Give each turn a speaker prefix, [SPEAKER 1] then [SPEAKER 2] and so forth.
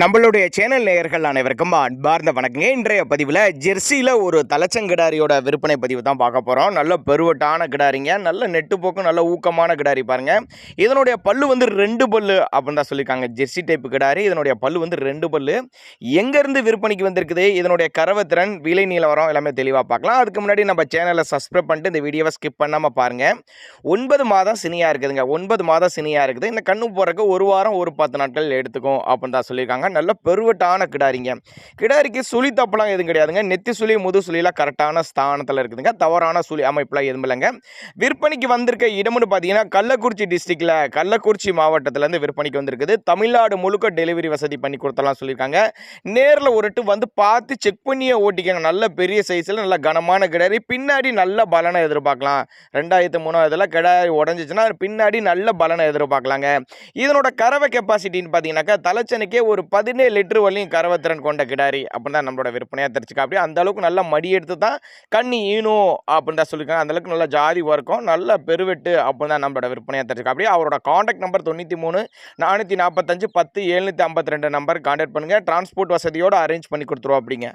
[SPEAKER 1] நம்மளுடைய சேனல் நேயர்கள் அனைவருக்கும் அன்பார்ந்த வணக்கங்க. இன்றைய பதிவில் ஜெர்சியில் ஒரு தலைச்சங்கிடாரியோட விற்பனை பதிவு தான் பார்க்க போகிறோம். நல்ல பெருவட்டான கிடாரிங்க, நல்ல நெட்டு போக்கும் நல்ல ஊக்கமான கிடாரி பாருங்கள். இதனுடைய பல்லு வந்து 2 பல்லு அப்படின்னு தான் சொல்லியிருக்காங்க. ஜெர்சி டைப்பு கிடாரி, இதனுடைய பல்லு வந்து 2 பல்லு. எங்கேருந்து விற்பனைக்கு வந்திருக்குது, இதனுடைய கறவைத்திறன், விலை நிலவரம் எல்லாமே தெளிவாக பார்க்கலாம். அதுக்கு முன்னாடி நம்ம சேனலை சப்ஸ்கிரைப் பண்ணிட்டு இந்த வீடியோவை ஸ்கிப் பண்ணாமல் பாருங்கள். 9 மாதம் சினியாக இருக்குதுங்க. 9 மாதம் சினியாக இருக்குது. இந்த கண்ணு போகிறக்கு ஒரு வாரம் ஒரு 10 நாட்கள் எடுத்துக்கும் அப்படின்னு தான் சொல்லியிருக்காங்க. நல்ல பெருவட்டான கிடாரிங்க. கிடாரிக்கு சுழி தப்பெல்லாம் எதுவும் கிடையாதுங்க. நெத்தி சுழி முது சுழிலாம் கரெக்டான ஸ்தானத்தில் இருக்குதுங்க. தவறான சுழி அமைப்புலாம் எதுவும் இல்லைங்க. விற்பனைக்கு வந்திருக்க இடம்னு பார்த்தீங்கன்னா கள்ளக்குறிச்சி டிஸ்ட்ரிக்டில், கள்ளக்குறிச்சி மாவட்டத்திலேருந்து விற்பனைக்கு வந்திருக்குது. தமிழ்நாடு முழுக்க டெலிவரி வசதி பண்ணி கொடுத்தலாம் சொல்லியிருக்காங்க. நேரில் ஒருட்டு வந்து பார்த்து செக் பண்ணியே ஓட்டிக்கங்க. நல்ல பெரிய சைஸில் நல்ல கனமான கிடாரி. பின்னாடி நல்ல பலனை எதிர்பார்க்கலாம். 2003 கிடாரி உடஞ்சிச்சுன்னா பின்னாடி நல்ல பலனை எதிர்பார்க்கலாங்க. இதனோட கறவை கெப்பாசிட்டின்னு பார்த்தீங்கன்னாக்கா தலைச்சனுக்கே ஒரு 17 லிட்டர் வரலையும் கறவைத்திறன் கொண்ட கிடாரி அப்படின்னு தான் நம்மளோட விற்பனையாக தெரிஞ்சுக்கா. அப்படி அந்த அளவுக்கு நல்லா மடி எடுத்து தான் கண்ணி ஈனும் அப்படின்னு தான் சொல்லியிருக்காங்க. அந்தளவுக்கு நல்லா ஜாதி வரைக்கும் நல்ல பெருவெட்டு அப்படின்னு தான் நம்மளோட விற்பனையாக தெரிஞ்சுக்கா. அப்படியே அவரோட காண்டாக்ட் நம்பர் 93 445 10 752 நம்பர் கான்டாக்ட் பண்ணுங்கள். டிரான்ஸ்போர்ட் வசதியோடு அரேஞ்ச் பண்ணி கொடுத்துருவோம் அப்படிங்க.